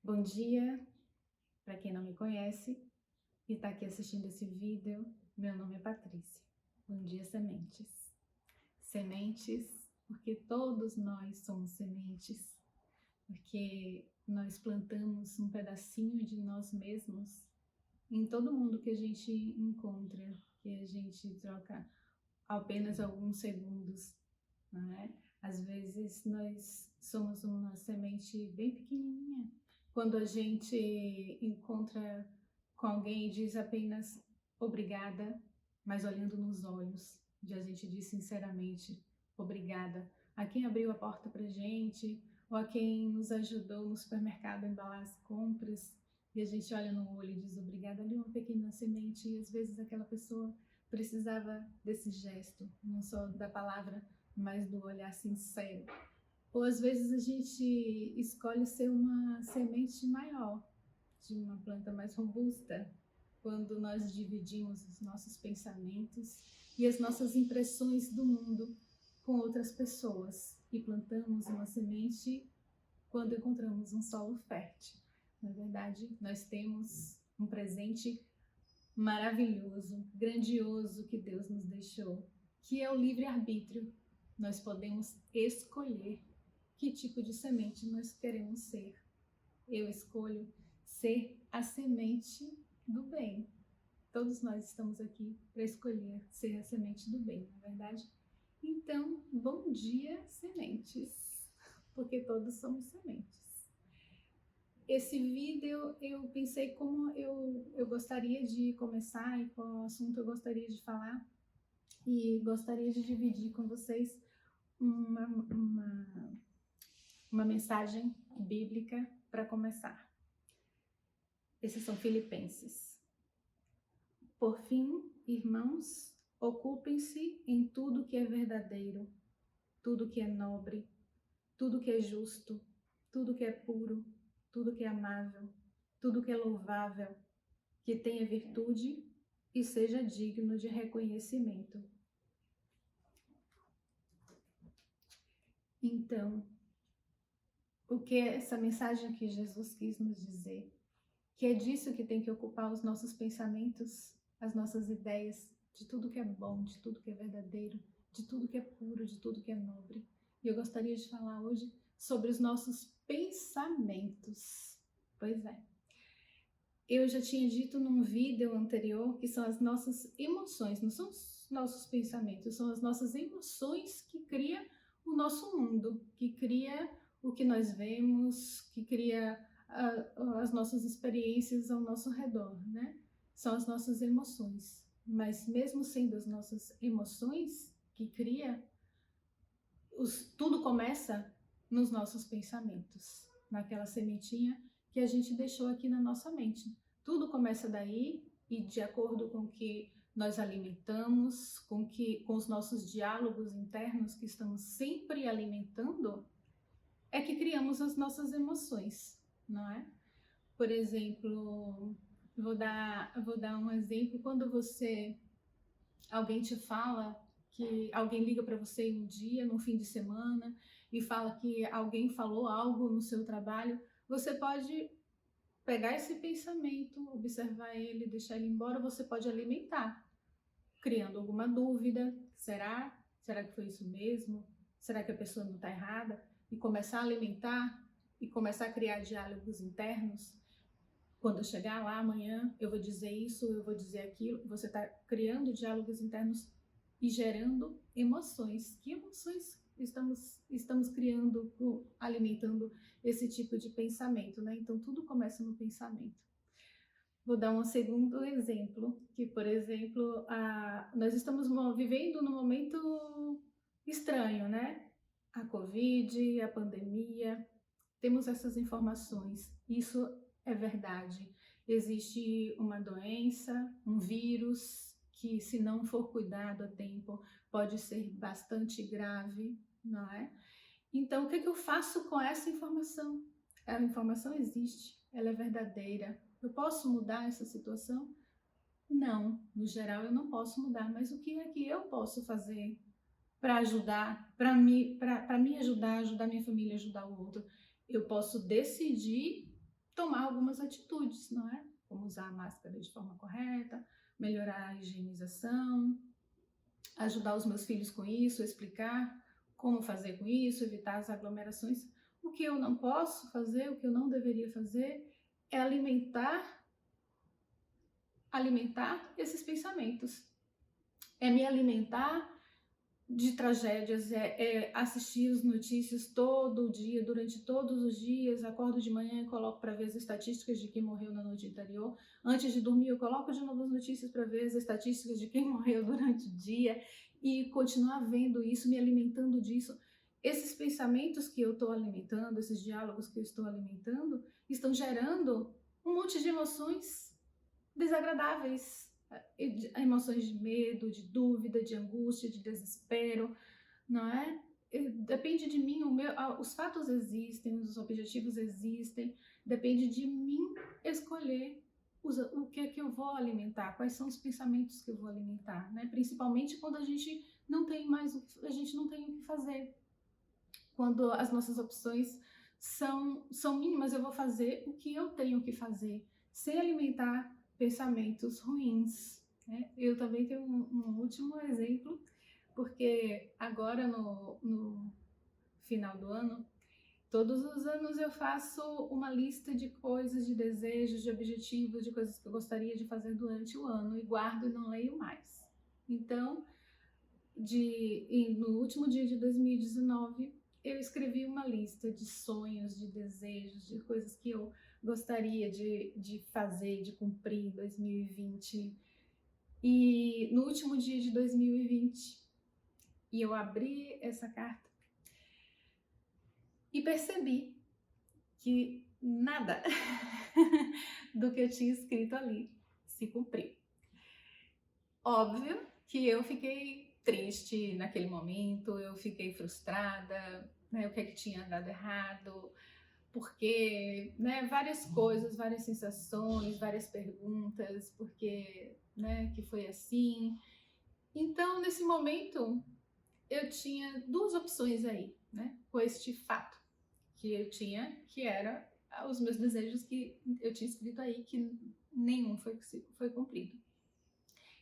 Bom dia, para quem não me conhece e está aqui assistindo esse vídeo, meu nome é Patrícia. Bom dia, sementes. Sementes, porque todos nós somos sementes, porque nós plantamos um pedacinho de nós mesmos em todo mundo que a gente encontra, que a gente troca apenas alguns segundos, não é? Às vezes nós somos uma semente bem pequenininha. Quando a gente encontra com alguém e diz apenas obrigada, mas olhando nos olhos, de a gente diz sinceramente obrigada a quem abriu a porta pra gente, ou a quem nos ajudou no supermercado a embalar as compras, e a gente olha no olho e diz obrigada, ali uma pequena semente, e às vezes aquela pessoa precisava desse gesto, não só da palavra, mas do olhar sincero. Ou às vezes a gente escolhe ser uma semente maior, de uma planta mais robusta, quando nós dividimos os nossos pensamentos e as nossas impressões do mundo com outras pessoas e plantamos uma semente quando encontramos um solo fértil. Na verdade, nós temos um presente maravilhoso, grandioso que Deus nos deixou, que é o livre-arbítrio. Nós podemos escolher que tipo de semente nós queremos ser. Eu escolho ser a semente do bem. Todos nós estamos aqui para escolher ser a semente do bem, não é verdade? Então, bom dia, sementes, porque todos somos sementes. Esse vídeo eu pensei como eu gostaria de começar e qual assunto eu gostaria de falar, e gostaria de dividir com vocês uma, uma, uma mensagem bíblica para começar. Esses são Filipenses. Por fim, irmãos, ocupem-se em tudo que é verdadeiro, tudo que é nobre, tudo que é justo, tudo que é puro, tudo que é amável, tudo que é louvável, que tenha virtude e seja digno de reconhecimento. Então, o que é essa mensagem que Jesus quis nos dizer? Que é disso que tem que ocupar os nossos pensamentos, as nossas ideias, de tudo que é bom, de tudo que é verdadeiro, de tudo que é puro, de tudo que é nobre. E eu gostaria de falar hoje sobre os nossos pensamentos. Pois é. Eu já tinha dito num vídeo anterior que são as nossas emoções, não são os nossos pensamentos, são as nossas emoções que cria o nosso mundo, que cria o que nós vemos, que cria as nossas experiências ao nosso redor, né? São as nossas emoções. Mas mesmo sendo as nossas emoções que cria, tudo começa nos nossos pensamentos, naquela sementinha que a gente deixou aqui na nossa mente. Tudo começa daí e de acordo com o que nós alimentamos, com os nossos diálogos internos que estamos sempre alimentando, é que criamos as nossas emoções, não é? Por exemplo, vou dar um exemplo. Quando alguém te fala que alguém liga para você um dia, no fim de semana, e fala que alguém falou algo no seu trabalho, você pode pegar esse pensamento, observar ele, deixar ele embora, você pode alimentar, criando alguma dúvida. Será? Será que foi isso mesmo? Será que a pessoa não está errada? E começar a alimentar e começar a criar diálogos internos. Quando eu chegar lá amanhã, eu vou dizer isso, eu vou dizer aquilo. Você está criando diálogos internos e gerando emoções. Que emoções estamos criando, alimentando esse tipo de pensamento, né? Então, tudo começa no pensamento. Vou dar um segundo exemplo, que, por exemplo, nós estamos vivendo num momento estranho, né? A Covid, a pandemia, temos essas informações. Isso é verdade. Existe uma doença, um vírus, que se não for cuidado a tempo, pode ser bastante grave, não é? Então, o que eu faço com essa informação? A informação existe, ela é verdadeira. Eu posso mudar essa situação? Não, no geral eu não posso mudar, mas o que é que eu posso fazer para ajudar, para me ajudar, ajudar minha família, ajudar o outro? Eu posso decidir tomar algumas atitudes, não é? Como usar a máscara de forma correta, melhorar a higienização, ajudar os meus filhos com isso, explicar como fazer com isso, evitar as aglomerações. O que eu não posso fazer, o que eu não deveria fazer, é alimentar esses pensamentos. É me alimentar de tragédias, é assistir as notícias todo dia, durante todos os dias. Acordo de manhã e coloco para ver as estatísticas de quem morreu na noite anterior. Antes de dormir, eu coloco de novo as notícias para ver as estatísticas de quem morreu durante o dia e continuar vendo isso, me alimentando disso. Esses pensamentos que eu estou alimentando, esses diálogos que eu estou alimentando, estão gerando um monte de emoções desagradáveis, emoções de medo, de dúvida, de angústia, de desespero, não é? Depende de mim, os fatos existem, os objetivos existem, depende de mim escolher o que é que eu vou alimentar, quais são os pensamentos que eu vou alimentar, né? Principalmente quando a gente não tem a gente não tem o que fazer. Quando as nossas opções são mínimas, eu vou fazer o que eu tenho que fazer, sem alimentar pensamentos ruins, né? Eu também tenho um último exemplo, porque agora no final do ano, todos os anos eu faço uma lista de coisas, de desejos, de objetivos, de coisas que eu gostaria de fazer durante o ano e guardo e não leio mais. Então, no último dia de 2019, eu escrevi uma lista de sonhos, de desejos, de coisas que eu gostaria de fazer, de cumprir em 2020. E no último dia de 2020, eu abri essa carta e percebi que nada do que eu tinha escrito ali se cumpriu. Óbvio que eu fiquei triste naquele momento, eu fiquei frustrada, né? O que é que tinha dado errado, porque, né, várias coisas, várias sensações, várias perguntas, porque, né, que foi assim. Então, nesse momento, eu tinha duas opções aí, né, com este fato que eu tinha, que era os meus desejos que eu tinha escrito aí, que nenhum foi cumprido.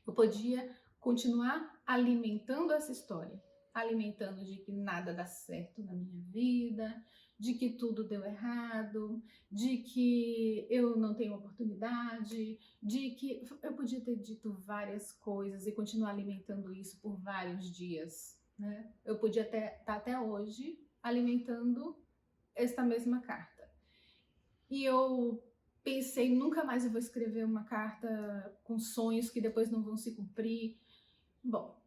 Eu podia continuar alimentando essa história, alimentando de que nada dá certo na minha vida, de que tudo deu errado, de que eu não tenho oportunidade, de que eu podia ter dito várias coisas e continuar alimentando isso por vários dias, né? Eu podia estar até hoje alimentando esta mesma carta. E eu pensei, nunca mais eu vou escrever uma carta com sonhos que depois não vão se cumprir. Bom,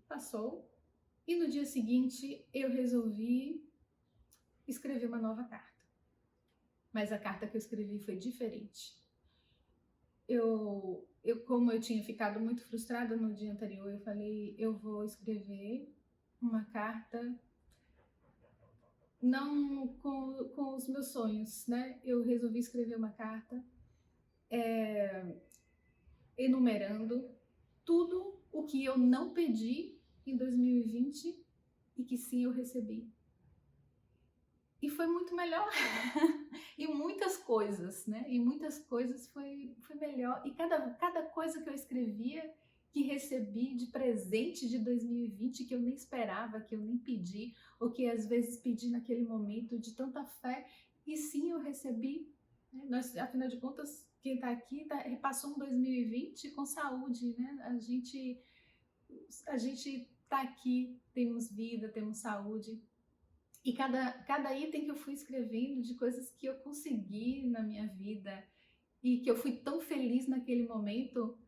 passou. E no dia seguinte eu resolvi escrever uma nova carta. Mas a carta que eu escrevi foi diferente. Como eu tinha ficado muito frustrada no dia anterior, eu falei, eu vou escrever uma carta não com os meus sonhos, né? Eu resolvi escrever uma carta enumerando tudo o que eu não pedi em 2020 e que sim eu recebi. E foi muito melhor. E muitas coisas, né? E muitas coisas foi melhor. E cada coisa que eu escrevia, que recebi de presente de 2020, que eu nem esperava, que eu nem pedi, ou que às vezes pedi naquele momento de tanta fé, e sim eu recebi. Nós, afinal de contas, quem está aqui passou um 2020 com saúde, né? A gente está aqui, temos vida, temos saúde. E cada item que eu fui escrevendo de coisas que eu consegui na minha vida e que eu fui tão feliz naquele momento,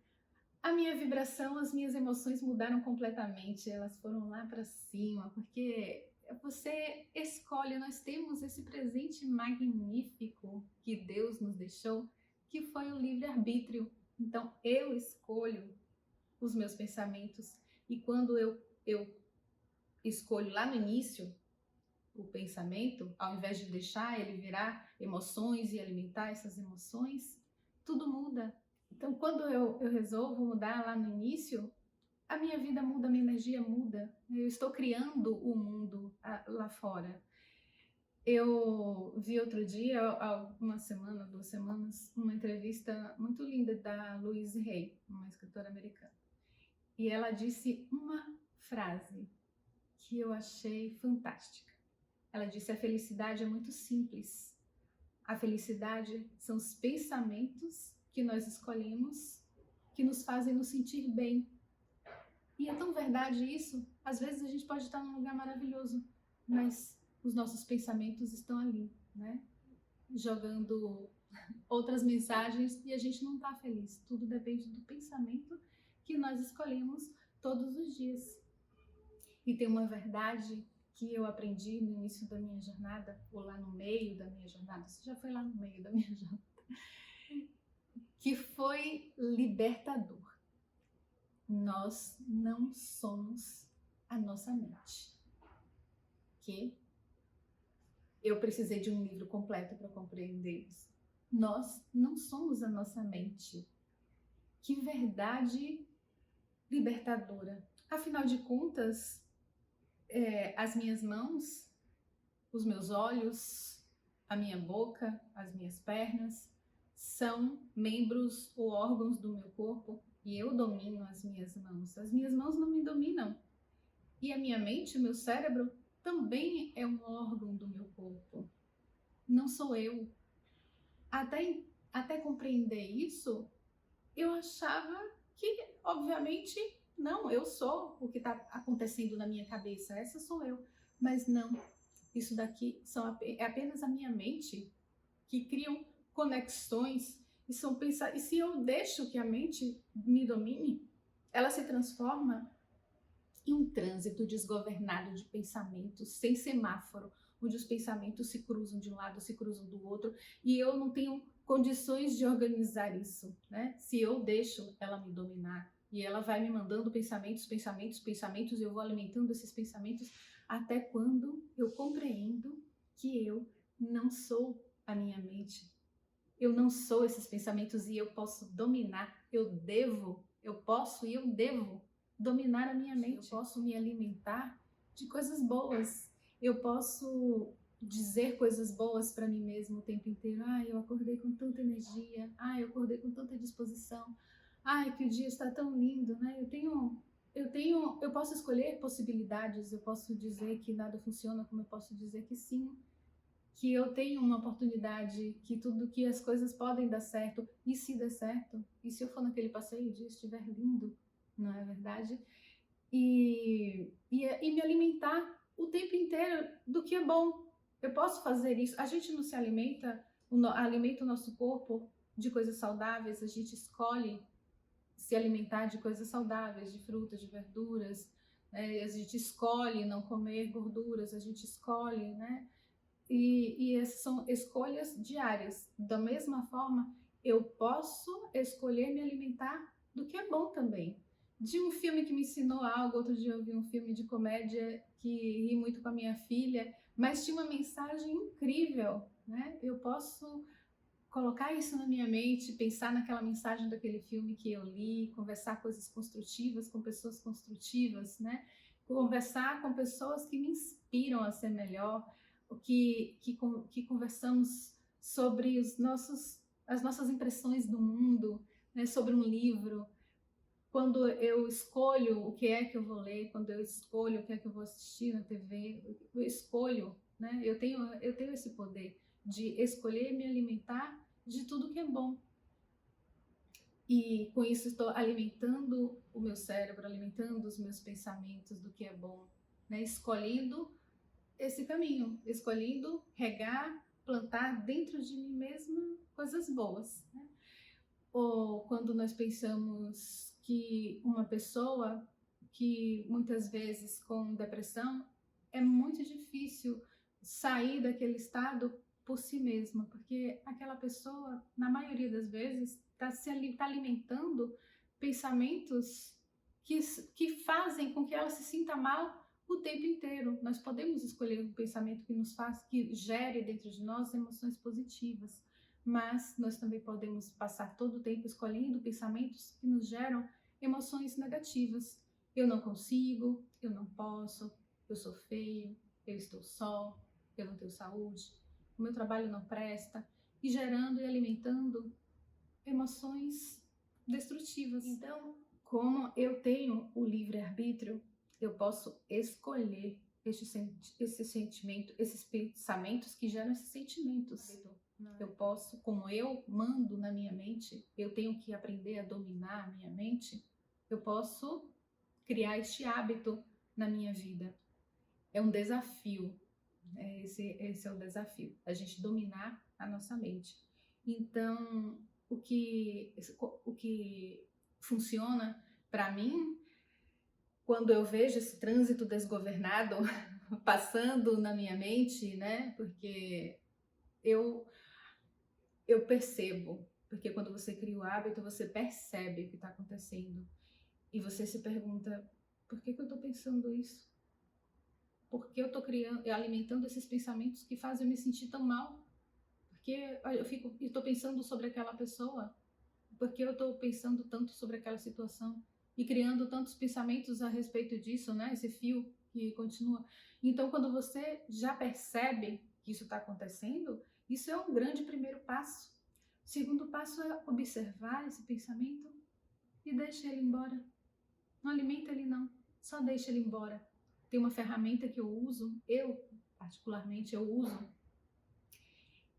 a minha vibração, as minhas emoções mudaram completamente. Elas foram lá para cima, porque você escolhe, nós temos esse presente magnífico que Deus nos deixou, que foi o livre-arbítrio. Então eu escolho os meus pensamentos e quando eu escolho lá no início o pensamento, ao invés de deixar ele virar emoções e alimentar essas emoções, tudo muda. Então, quando eu resolvo mudar lá no início, a minha vida muda, a minha energia muda. Eu estou criando o mundo lá fora. Eu vi outro dia, há uma semana, 2 semanas, uma entrevista muito linda da Louise Hay, uma escritora americana. E ela disse uma frase que eu achei fantástica. Ela disse: a felicidade é muito simples. A felicidade são os pensamentos que nós escolhemos que nos fazem nos sentir bem. E é tão verdade isso. Às vezes a gente pode estar num lugar maravilhoso, mas os nossos pensamentos estão ali, né? Jogando outras mensagens e a gente não está feliz. Tudo depende do pensamento que nós escolhemos todos os dias. E tem uma verdade que eu aprendi no início da minha jornada, ou lá no meio da minha jornada, você já foi lá no meio da minha jornada, que foi libertador. Nós não somos a nossa mente. Que eu precisei de um livro completo para compreender isso. Nós não somos a nossa mente. Que verdade libertadora. Afinal de contas, as minhas mãos, os meus olhos, a minha boca, as minhas pernas são membros ou órgãos do meu corpo e eu domino as minhas mãos. As minhas mãos não me dominam. E a minha mente, o meu cérebro, também é um órgão do meu corpo. Não sou eu. Até compreender isso, eu achava que, obviamente, não, eu sou o que está acontecendo na minha cabeça, essa sou eu. Mas não, isso daqui é apenas a minha mente que criam conexões e se eu deixo que a mente me domine, ela se transforma em um trânsito desgovernado de pensamentos, sem semáforo, onde os pensamentos se cruzam de um lado, se cruzam do outro, e eu não tenho condições de organizar isso, né? Se eu deixo ela me dominar, e ela vai me mandando pensamentos, e eu vou alimentando esses pensamentos, até quando eu compreendo que eu não sou a minha mente. Eu não sou esses pensamentos e eu posso dominar, eu posso e eu devo dominar a minha mente. Eu posso me alimentar de coisas boas. Eu posso dizer coisas boas para mim mesmo o tempo inteiro. Eu acordei com tanta energia. Eu acordei com tanta disposição. Que o dia está tão lindo, né? Eu posso escolher possibilidades. Eu posso dizer que nada funciona, como eu posso dizer que sim, que eu tenho uma oportunidade, que as coisas podem dar certo, e se der certo, e se eu for naquele passeio e o dia estiver lindo, não é verdade? E me alimentar o tempo inteiro do que é bom. Eu posso fazer isso. A gente não se alimenta, alimenta o nosso corpo de coisas saudáveis, a gente escolhe se alimentar de coisas saudáveis, de frutas, de verduras, a gente escolhe não comer gorduras, a gente escolhe, né? E essas são escolhas diárias. Da mesma forma, eu posso escolher me alimentar do que é bom também. De um filme que me ensinou algo, outro dia eu vi um filme de comédia que ri muito com a minha filha, mas tinha uma mensagem incrível, né? Eu posso colocar isso na minha mente, pensar naquela mensagem daquele filme que eu li, conversar coisas construtivas com pessoas construtivas, né? Conversar com pessoas que me inspiram a ser melhor, que conversamos sobre as nossas impressões do mundo, né? Sobre um livro. Quando eu escolho o que é que eu vou ler, quando eu escolho o que é que eu vou assistir na TV, eu escolho, né? Eu tenho esse poder de escolher me alimentar de tudo que é bom. E com isso estou alimentando o meu cérebro, alimentando os meus pensamentos do que é bom, né? Escolhendo esse caminho, escolhendo regar, plantar dentro de mim mesma coisas boas, né? Ou quando nós pensamos que uma pessoa que muitas vezes com depressão é muito difícil sair daquele estado por si mesma, porque aquela pessoa, na maioria das vezes, está alimentando pensamentos que fazem com que ela se sinta mal o tempo inteiro. Nós podemos escolher um pensamento que gere dentro de nós emoções positivas, mas nós também podemos passar todo o tempo escolhendo pensamentos que nos geram emoções negativas. Eu não consigo, eu não posso, eu sou feio, eu estou só, eu não tenho saúde, o meu trabalho não presta, e gerando e alimentando emoções destrutivas. Então, como eu tenho o livre-arbítrio, eu posso escolher esse sentimento, esses pensamentos que geram esses sentimentos. Eu posso, como eu mando na minha mente, eu tenho que aprender a dominar a minha mente, eu posso criar este hábito na minha vida. É um desafio, esse é o desafio, a gente dominar a nossa mente. Então, o que funciona para mim, quando eu vejo esse trânsito desgovernado passando na minha mente, né? Porque eu percebo, porque quando você cria o hábito, você percebe o que está acontecendo e você se pergunta: por que eu estou pensando isso? Por que eu estou alimentando esses pensamentos que fazem eu me sentir tão mal? Porque eu estou pensando sobre aquela pessoa, porque eu estou pensando tanto sobre aquela situação e criando tantos pensamentos a respeito disso, né? Esse fio que continua. Então, quando você já percebe que isso está acontecendo, isso é um grande primeiro passo. O segundo passo é observar esse pensamento e deixa ele embora. Não alimenta ele não, só deixa ele embora. Tem uma ferramenta que eu uso, particularmente eu uso,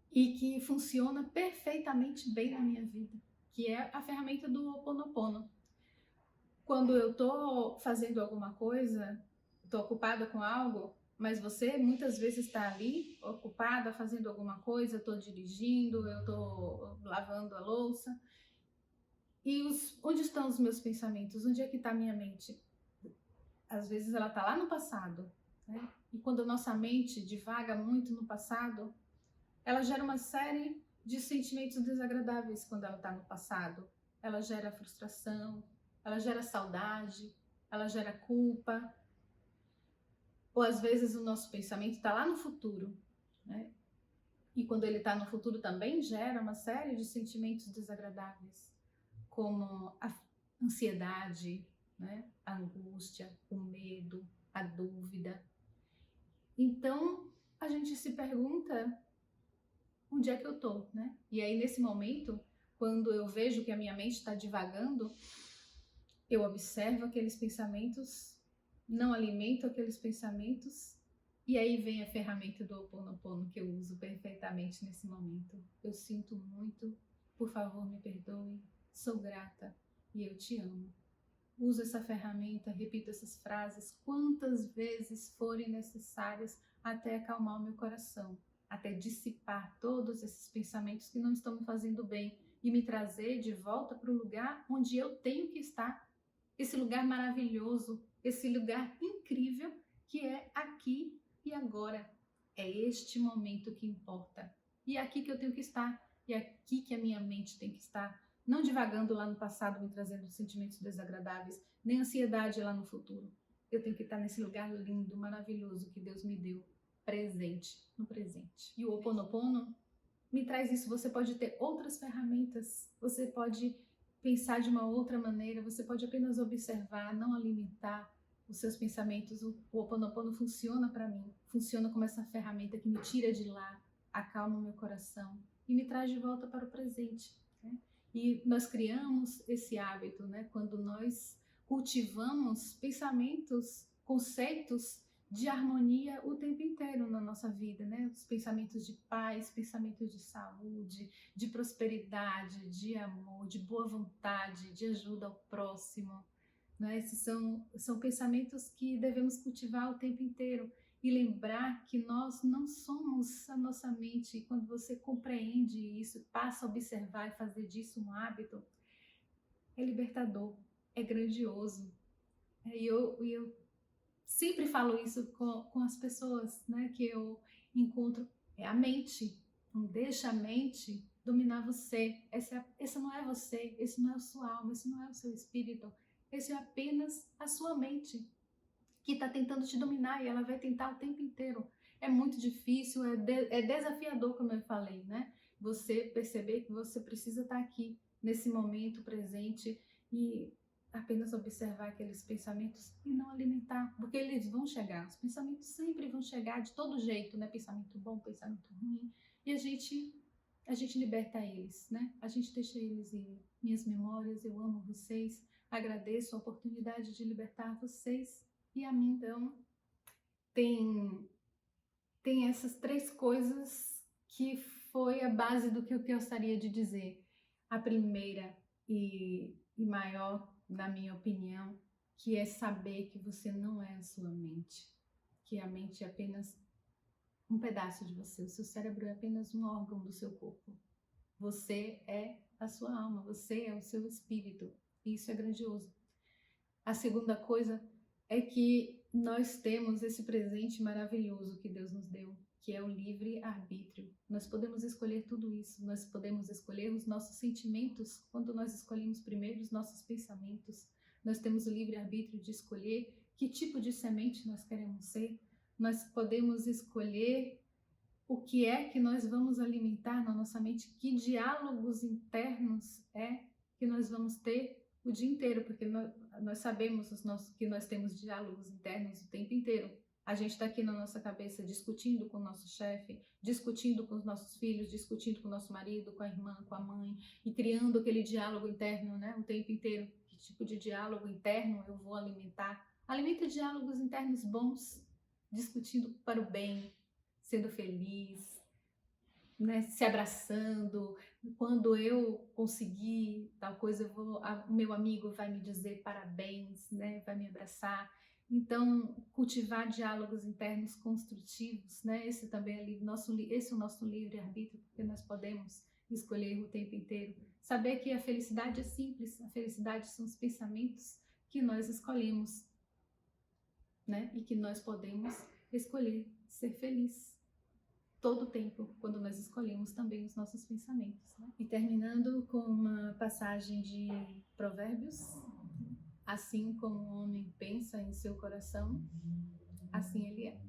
e que funciona perfeitamente bem na minha vida, que é a ferramenta do Ho Oponopono. Quando eu tô fazendo alguma coisa, tô ocupada com algo, mas você muitas vezes está ali, ocupada, fazendo alguma coisa, eu tô dirigindo, eu tô lavando a louça, e onde estão os meus pensamentos? Onde é que está a minha mente? Às vezes ela está lá no passado, né? E quando a nossa mente divaga muito no passado, ela gera uma série de sentimentos desagradáveis quando ela está no passado. Ela gera frustração, ela gera saudade, ela gera culpa. Ou às vezes o nosso pensamento está lá no futuro, né? E quando ele está no futuro também gera uma série de sentimentos desagradáveis, como a ansiedade, né? A angústia, o medo, a dúvida. Então a gente se pergunta: onde é que eu tô, né? E aí nesse momento, quando eu vejo que a minha mente está divagando, eu observo aqueles pensamentos, não alimento aqueles pensamentos, e aí vem a ferramenta do Ho Oponopono que eu uso perfeitamente nesse momento. Eu sinto muito, por favor me perdoe, sou grata e eu te amo. Uso essa ferramenta, repito essas frases quantas vezes forem necessárias até acalmar o meu coração, até dissipar todos esses pensamentos que não estão me fazendo bem e me trazer de volta para o lugar onde eu tenho que estar, esse lugar maravilhoso, esse lugar incrível que é aqui e agora. É este momento que importa. E é aqui que eu tenho que estar, e é aqui que a minha mente tem que estar. Não divagando lá no passado, me trazendo sentimentos desagradáveis, nem ansiedade lá no futuro. Eu tenho que estar nesse lugar lindo, maravilhoso que Deus me deu, presente, no presente. E o Ho Oponopono me traz isso. Você pode ter outras ferramentas, você pode pensar de uma outra maneira, você pode apenas observar, não alimentar os seus pensamentos. O Ho Oponopono funciona para mim, funciona como essa ferramenta que me tira de lá, acalma o meu coração e me traz de volta para o presente, né? E nós criamos esse hábito, né? Quando nós cultivamos pensamentos, conceitos de harmonia o tempo inteiro na nossa vida, né? Os pensamentos de paz, pensamentos de saúde, de prosperidade, de amor, de boa vontade, de ajuda ao próximo, né? Esses são pensamentos que devemos cultivar o tempo inteiro. E lembrar que nós não somos a nossa mente. E quando você compreende isso, passa a observar e fazer disso um hábito, é libertador, é grandioso. E eu sempre falo isso com as pessoas, né, que eu encontro. É a mente. Não deixa a mente dominar você. Essa não é você, esse não é a sua alma, esse não é o seu espírito. Esse é apenas a sua mente, que está tentando te dominar, e ela vai tentar o tempo inteiro. É muito difícil, é desafiador, como eu falei, né? Você perceber que você precisa estar aqui, nesse momento presente, e apenas observar aqueles pensamentos e não alimentar, porque eles vão chegar, os pensamentos sempre vão chegar de todo jeito, né? Pensamento bom, pensamento ruim, e a gente liberta eles, né? A gente deixa eles ir. Minhas memórias, eu amo vocês, agradeço a oportunidade de libertar vocês e a mim. Então, tem essas três coisas que foi a base do que eu gostaria de dizer. A primeira e maior, na minha opinião, que é saber que você não é a sua mente, que a mente é apenas um pedaço de você, o seu cérebro é apenas um órgão do seu corpo. Você é a sua alma, você é o seu espírito, e isso é grandioso. A segunda coisa é que nós temos esse presente maravilhoso que Deus nos deu, que é o livre-arbítrio. Nós podemos escolher tudo isso, nós podemos escolher os nossos sentimentos, quando nós escolhemos primeiro os nossos pensamentos. Nós temos o livre-arbítrio de escolher que tipo de semente nós queremos ser. Nós podemos escolher o que é que nós vamos alimentar na nossa mente, que diálogos internos é que nós vamos ter o dia inteiro, porque nós sabemos que nós temos diálogos internos o tempo inteiro. A gente está aqui na nossa cabeça discutindo com o nosso chefe, discutindo com os nossos filhos, discutindo com o nosso marido, com a irmã, com a mãe, e criando aquele diálogo interno, né, o tempo inteiro. Que tipo de diálogo interno eu vou alimentar? Alimenta diálogos internos bons, discutindo para o bem, sendo feliz, né, se abraçando. Quando eu conseguir tal coisa, o meu amigo vai me dizer parabéns, né, vai me abraçar. Então, cultivar diálogos internos construtivos, né, esse também é esse é o nosso livre-arbítrio, porque nós podemos escolher o tempo inteiro. Saber que a felicidade é simples, a felicidade são os pensamentos que nós escolhemos, né, e que nós podemos escolher ser feliz todo o tempo, quando nós escolhemos também os nossos pensamentos, né? E terminando com uma passagem de Provérbios: assim como o homem pensa em seu coração, assim ele é.